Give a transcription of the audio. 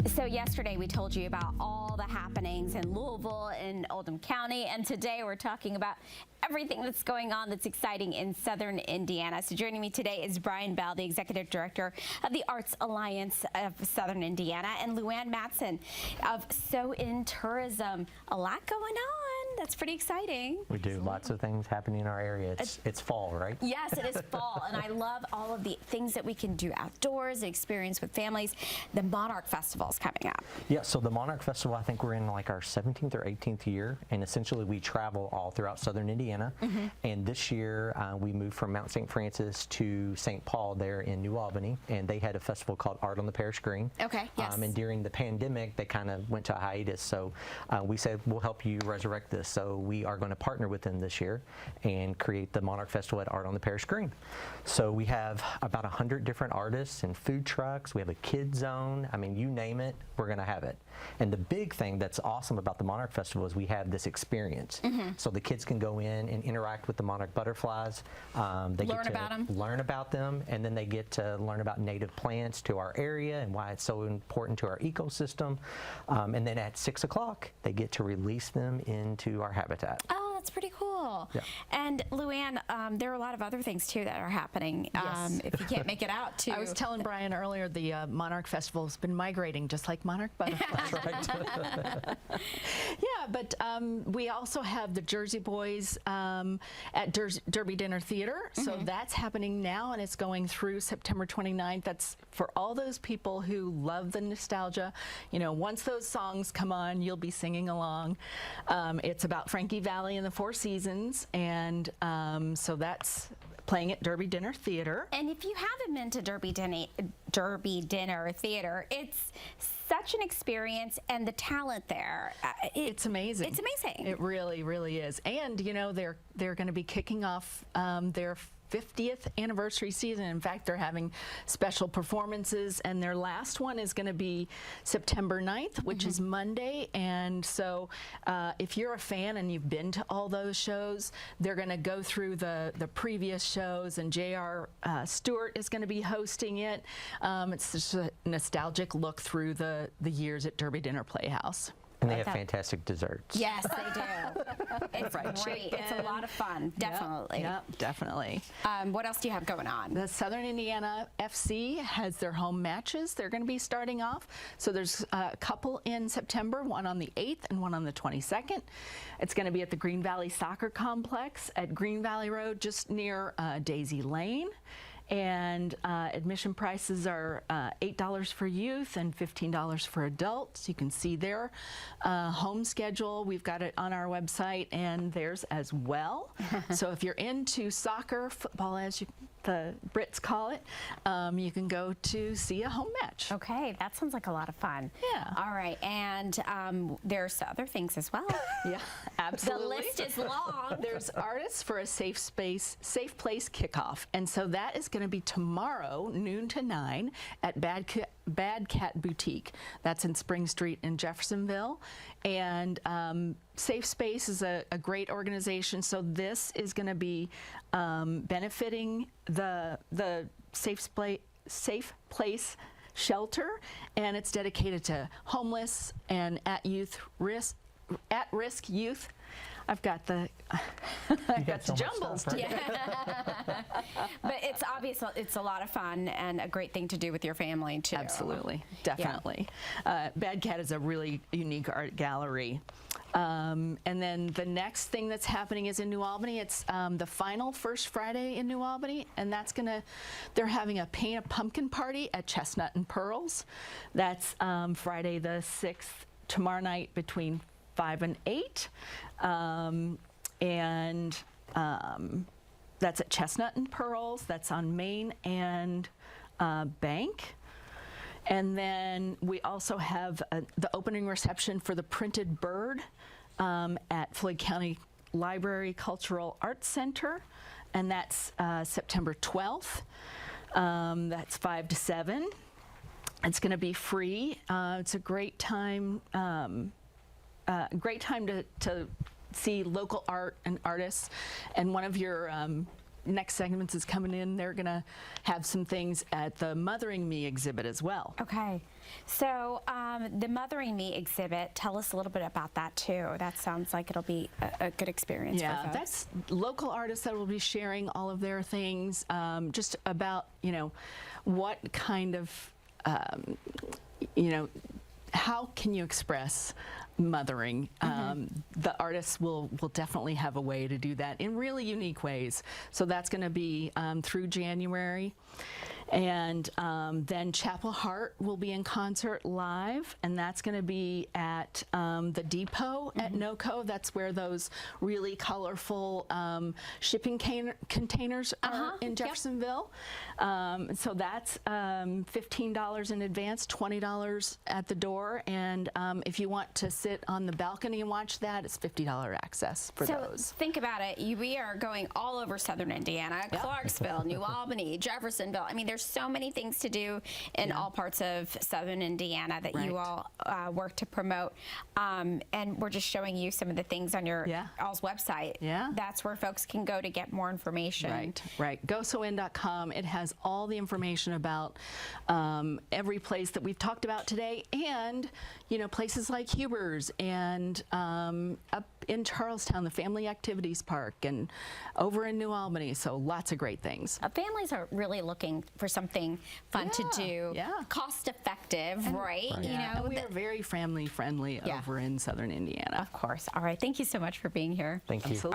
So yesterday we told you about all the happenings in Louisville and Oldham County, and today we're talking about everything that's going on that's exciting in Southern Indiana. So joining me today is Brian Bell, the Executive Director of the Arts Alliance of Southern Indiana, and Luann Matson of SoIN Tourism. A lot going on. That's pretty exciting. We do. Lots of things happening in our area. It's fall, right? Yes, it is fall, and I love all of the things that we can do outdoors, experience with families. The Monarch Festival is coming up. Yeah, so the Monarch Festival, I think we're in like our 17th or 18th year, and essentially we travel all throughout Southern Indiana. And this year we moved from Mount St. Francis to St. Paul there in New Albany, and they had a festival called Art on the Parish Green. Okay, yes. And during the pandemic, they kind of went to a hiatus, so we said, we'll help you resurrect this. So we are going to partner with them this year and create the Monarch Festival at Art on the Parish Green. So we have about 100 different artists and food trucks. We have a kid zone. I mean, you name it, we're going to have it. And the big thing that's awesome about the Monarch Festival is we have this experience. So the kids can go in and interact with the monarch butterflies. They learn about them. Learn about them, and then they get to learn about native plants to our area and why it's so important to our ecosystem. And then at 6 o'clock, they get to release them into our habitat. Oh, that's pretty cool. Yeah. And Luann, there are a lot of other things too that are happening. Yes. If you can't make it out to. I was telling Brian earlier, the Monarch Festival has been migrating just like monarch butterflies. That's right. Yeah, but we also have the Jersey Boys at Derby Dinner Theater. So that's happening now, and it's going through September 29th. That's for all those people who love the nostalgia. You know, once those songs come on, you'll be singing along. It's about Frankie Valli and the Four Seasons, and so that's playing at Derby Dinner Theater. And if you haven't been to Derby Dinner Theater, it's such an experience, and the talent there. It's amazing. It's amazing. It really, really is. And you know, they're going to be kicking off their 50th anniversary season. In fact, they're having special performances, and their last one is going to be September 9th, which is Monday. And so if you're a fan and you've been to all those shows, they're going to go through the previous shows, and J.R. Stewart is going to be hosting it. It's just a nostalgic look through the years at Derby Dinner Playhouse. And they have fantastic desserts. Yes, they do. It's great. It's a lot of fun, definitely. Yep, definitely. What else do you have going on? The Southern Indiana FC has their home matches. They're going to be starting off. So there's a couple in September, one on the 8th and one on the 22nd. It's going to be at the Green Valley Soccer Complex at Green Valley Road, just near Daisy Lane. And admission prices are $8 for youth and $15 for adults. You can see their home schedule. We've got it on our website, and theirs as well. So if you're into soccer, football, as the Brits call it, you can go to see a home match. Okay, that sounds like a lot of fun. Yeah. All right, and there's other things as well. Yeah, absolutely. The list is long. There's Artists for a Safe Place kickoff, and so that is going to be tomorrow, noon to 9, at Bad Cat Boutique. That's in Spring Street in Jeffersonville. And Safe Space is a great organization, so this is going to be benefiting the Safe Place shelter, and it's dedicated to homeless and at-risk youth. I've got the jumbles today. But it's obvious it's a lot of fun and a great thing to do with your family too. Absolutely, definitely. Yeah. Bad Cat is a really unique art gallery. And then the next thing that's happening is in New Albany. It's the final First Friday in New Albany, and they're having a Paint a Pumpkin party at Chestnut and Pearls. That's Friday the 6th, tomorrow night between 5 and 8, and that's at Chestnut and Pearls. That's on Main and Bank. And then we also have the opening reception for the Printed Bird at Floyd County Library Cultural Arts Center, and that's September 12th. That's 5 to 7. It's going to be free. It's a great time. Great time to see local art and artists, and one of your next segments is coming in. They're going to have some things at the Mothering Me exhibit as well. Okay. So the Mothering Me exhibit, tell us a little bit about that too. That sounds like it'll be a good experience for folks. That's local artists that will be sharing all of their things, just about, what kind of, how can you express mothering? The artists will definitely have a way to do that in really unique ways. So that's going to be through January. And then Chapel Heart will be in concert live, and that's going to be at the depot at NOCO. That's where those really colorful shipping containers are in Jeffersonville. So that's $15 in advance, $20 at the door, and if you want to sit on the balcony and watch that, it's $50 access for those. Think about it. We are going all over Southern Indiana, Clarksville, New Albany, Jeffersonville. I mean, there's so many things to do in all parts of Southern Indiana that you all work to promote. And we're just showing you some of the things on your all's website. That's where folks can go to get more information. Right. GoSoIN.com. It has all the information about every place that we've talked about today, and places like Huber's, and up in Charlestown, the Family Activities Park, and over in New Albany. So lots of great things. Families are really looking for something fun to do, cost effective, right? We are very family friendly over in Southern Indiana. Of course. All right. Thank you so much for being here. Thank you. Absolutely.